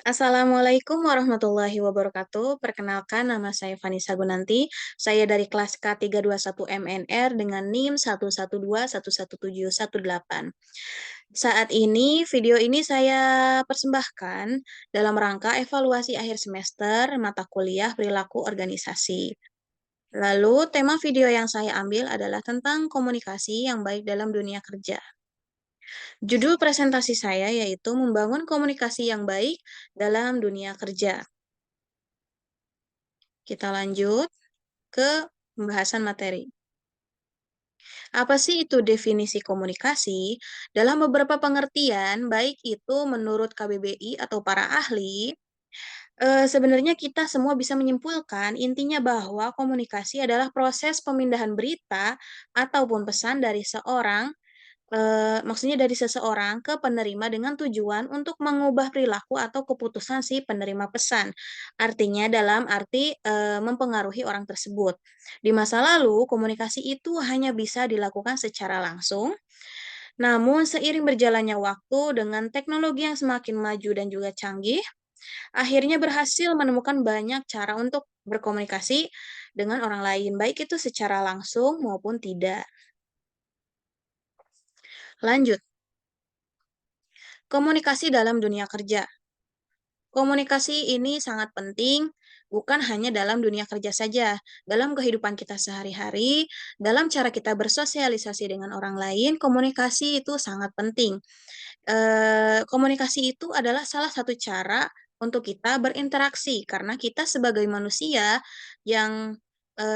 Assalamualaikum warahmatullahi wabarakatuh. Perkenalkan, nama saya Vanessa Gunanti. Saya dari kelas K321 MNR dengan NIM 112111718. Saat ini, video ini saya persembahkan dalam rangka evaluasi akhir semester mata kuliah perilaku organisasi. Lalu, tema video yang saya ambil adalah tentang komunikasi yang baik dalam dunia kerja. Judul presentasi saya yaitu membangun komunikasi yang baik dalam dunia kerja. Kita lanjut ke pembahasan materi. Apa sih itu definisi komunikasi? Dalam beberapa pengertian, baik itu menurut KBBI atau para ahli, sebenarnya kita semua bisa menyimpulkan intinya bahwa komunikasi adalah proses pemindahan berita ataupun pesan dari maksudnya dari seseorang ke penerima dengan tujuan untuk mengubah perilaku atau keputusan si penerima pesan. Artinya dalam arti mempengaruhi orang tersebut. Di masa lalu, komunikasi itu hanya bisa dilakukan secara langsung. Namun seiring berjalannya waktu dengan teknologi yang semakin maju dan juga canggih, akhirnya berhasil menemukan banyak cara untuk berkomunikasi dengan orang lain, baik itu secara langsung maupun tidak. Lanjut, komunikasi dalam dunia kerja. Komunikasi ini sangat penting, bukan hanya dalam dunia kerja saja, dalam kehidupan kita sehari-hari, dalam cara kita bersosialisasi dengan orang lain, komunikasi itu sangat penting. Komunikasi itu adalah salah satu cara untuk kita berinteraksi, karena kita sebagai manusia yang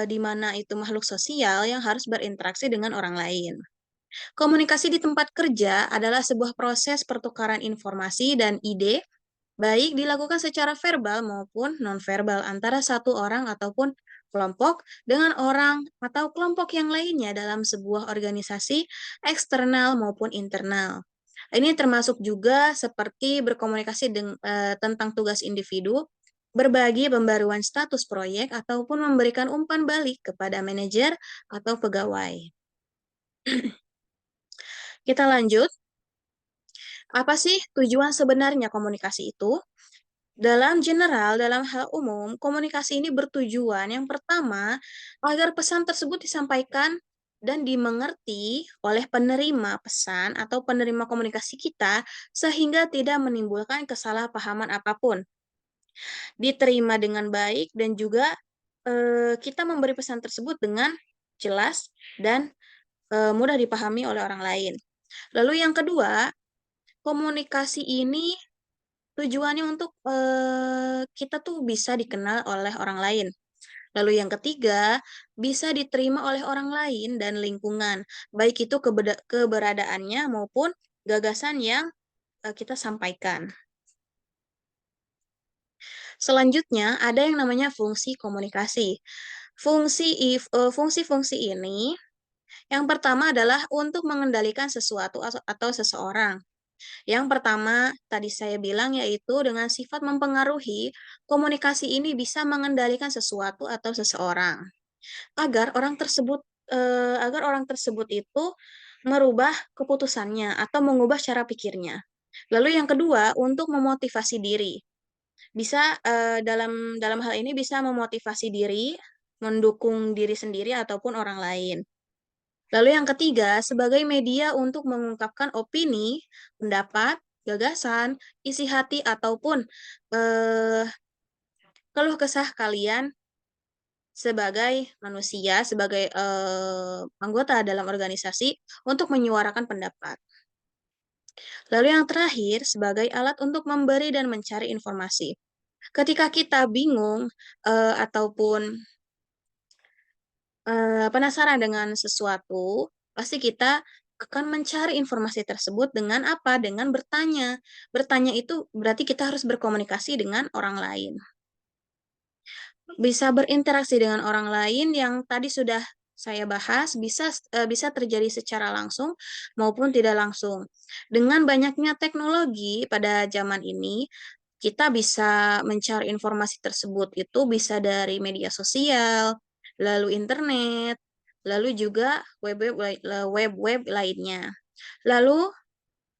di mana itu makhluk sosial yang harus berinteraksi dengan orang lain. Komunikasi di tempat kerja adalah sebuah proses pertukaran informasi dan ide baik dilakukan secara verbal maupun nonverbal antara satu orang ataupun kelompok dengan orang atau kelompok yang lainnya dalam sebuah organisasi eksternal maupun internal. Ini termasuk juga seperti berkomunikasi tentang tugas individu, berbagi pembaruan status proyek, ataupun memberikan umpan balik kepada manajer atau pegawai. Kita lanjut. Apa sih tujuan sebenarnya komunikasi itu? Dalam general, dalam hal umum, komunikasi ini bertujuan yang pertama, agar pesan tersebut disampaikan dan dimengerti oleh penerima pesan atau penerima komunikasi kita, sehingga tidak menimbulkan kesalahpahaman apapun. Diterima dengan baik dan juga kita memberi pesan tersebut dengan jelas dan mudah dipahami oleh orang lain. Lalu yang kedua, komunikasi ini tujuannya untuk kita tuh bisa dikenal oleh orang lain. Lalu yang ketiga, bisa diterima oleh orang lain dan lingkungan, baik itu keberadaannya maupun gagasan yang kita sampaikan. Selanjutnya, ada yang namanya fungsi komunikasi. Fungsi-fungsi ini yang pertama adalah untuk mengendalikan sesuatu atau seseorang. Yang pertama, tadi saya bilang yaitu dengan sifat mempengaruhi, komunikasi ini bisa mengendalikan sesuatu atau seseorang agar orang tersebut itu merubah keputusannya atau mengubah cara pikirnya. Lalu yang kedua, untuk memotivasi diri. Bisa dalam dalam hal ini bisa memotivasi diri, mendukung diri sendiri ataupun orang lain. Lalu yang ketiga, sebagai media untuk mengungkapkan opini, pendapat, gagasan, isi hati, ataupun eh, keluh kesah kalian sebagai manusia, sebagai anggota dalam organisasi untuk menyuarakan pendapat. Lalu yang terakhir, sebagai alat untuk memberi dan mencari informasi. Ketika kita bingung ataupun penasaran dengan sesuatu, pasti kita akan mencari informasi tersebut dengan apa? Dengan bertanya. Bertanya itu berarti kita harus berkomunikasi dengan orang lain. Bisa berinteraksi dengan orang lain yang tadi sudah saya bahas, bisa terjadi secara langsung maupun tidak langsung. Dengan banyaknya teknologi pada zaman ini, kita bisa mencari informasi tersebut itu bisa dari media sosial, lalu internet, lalu juga web-web lainnya. Lalu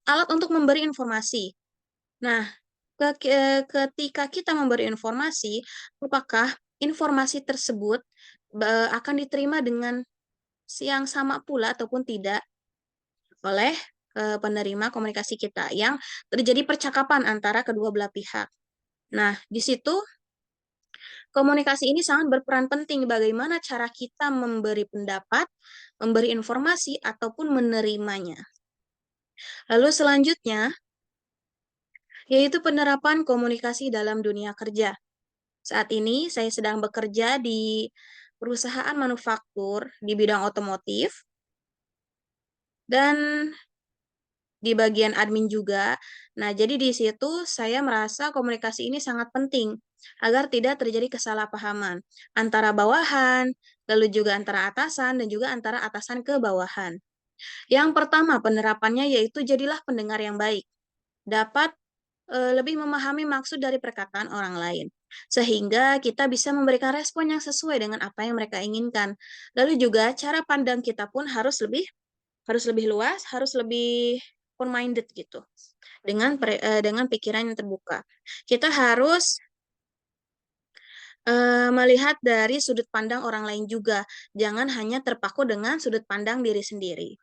alat untuk memberi informasi. Nah, ketika kita memberi informasi, apakah informasi tersebut akan diterima dengan yang sama pula ataupun tidak oleh penerima komunikasi kita, yang terjadi percakapan antara kedua belah pihak. Nah, di situ komunikasi ini sangat berperan penting bagaimana cara kita memberi pendapat, memberi informasi, ataupun menerimanya. Lalu selanjutnya, yaitu penerapan komunikasi dalam dunia kerja. Saat ini saya sedang bekerja di perusahaan manufaktur di bidang otomotif dan di bagian admin juga. Nah, jadi di situ saya merasa komunikasi ini sangat penting agar tidak terjadi kesalahpahaman antara bawahan, lalu juga antara atasan, dan juga antara atasan ke bawahan. Yang pertama penerapannya yaitu jadilah pendengar yang baik. Dapat lebih memahami maksud dari perkataan orang lain. Sehingga kita bisa memberikan respon yang sesuai dengan apa yang mereka inginkan. Lalu juga cara pandang kita pun harus lebih luas, harus lebih open-minded gitu. Dengan pikiran yang terbuka. Kita harus melihat dari sudut pandang orang lain juga. Jangan hanya terpaku dengan sudut pandang diri sendiri.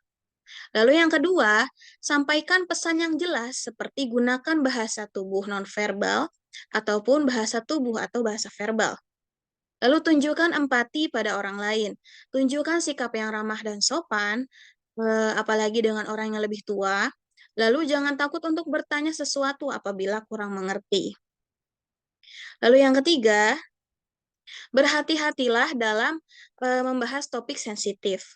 Lalu yang kedua, sampaikan pesan yang jelas seperti gunakan bahasa tubuh nonverbal ataupun bahasa tubuh atau bahasa verbal. Lalu tunjukkan empati pada orang lain. Tunjukkan sikap yang ramah dan sopan, apalagi dengan orang yang lebih tua. Lalu jangan takut untuk bertanya sesuatu apabila kurang mengerti. Lalu yang ketiga, berhati-hatilah dalam membahas topik sensitif.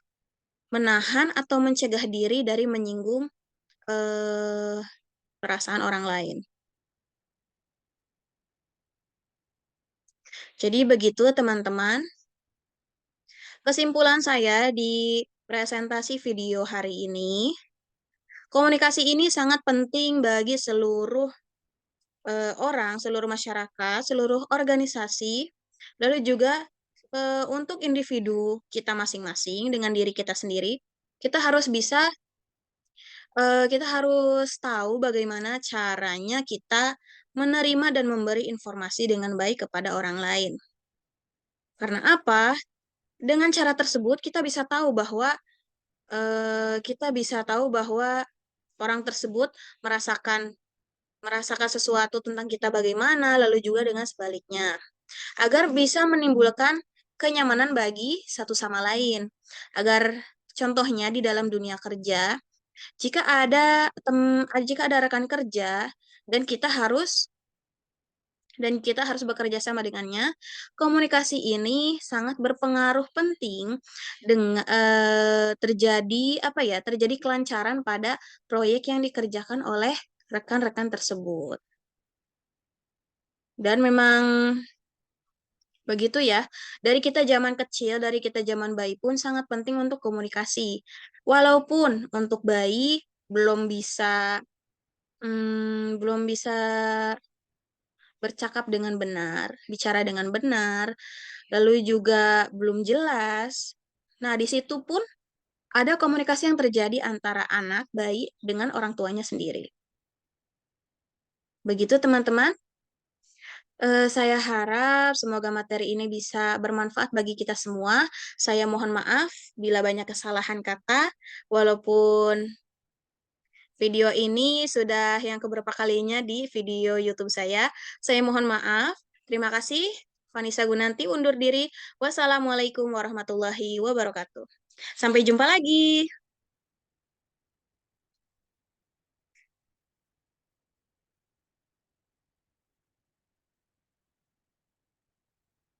Menahan atau mencegah diri dari menyinggung eh, perasaan orang lain. Jadi begitu teman-teman. Kesimpulan saya di presentasi video hari ini, komunikasi ini sangat penting bagi seluruh orang, seluruh masyarakat, seluruh organisasi, lalu juga untuk individu kita masing-masing dengan diri kita sendiri, kita harus kita harus tahu bagaimana caranya kita menerima dan memberi informasi dengan baik kepada orang lain. Karena apa? Dengan cara tersebut kita bisa tahu bahwa orang tersebut merasakan merasakan sesuatu tentang kita bagaimana, lalu juga dengan sebaliknya, agar bisa menimbulkan kenyamanan bagi satu sama lain. Agar contohnya di dalam dunia kerja, jika ada rekan kerja dan kita harus bekerja sama dengannya, komunikasi ini sangat berpengaruh penting dengan terjadi kelancaran pada proyek yang dikerjakan oleh rekan-rekan tersebut. Dan memang begitu ya, dari kita zaman kecil, dari kita zaman bayi pun sangat penting untuk komunikasi. Walaupun untuk bayi belum bisa bercakap dengan benar, bicara dengan benar, lalu juga belum jelas. Nah, di situ pun ada komunikasi yang terjadi antara anak bayi dengan orang tuanya sendiri. Begitu teman-teman. Saya harap semoga materi ini bisa bermanfaat bagi kita semua. Saya mohon maaf bila banyak kesalahan kata, walaupun video ini sudah yang keberapa kalinya di video YouTube saya. Saya mohon maaf. Terima kasih. Vanessa Gunanti undur diri. Wassalamualaikum warahmatullahi wabarakatuh. Sampai jumpa lagi.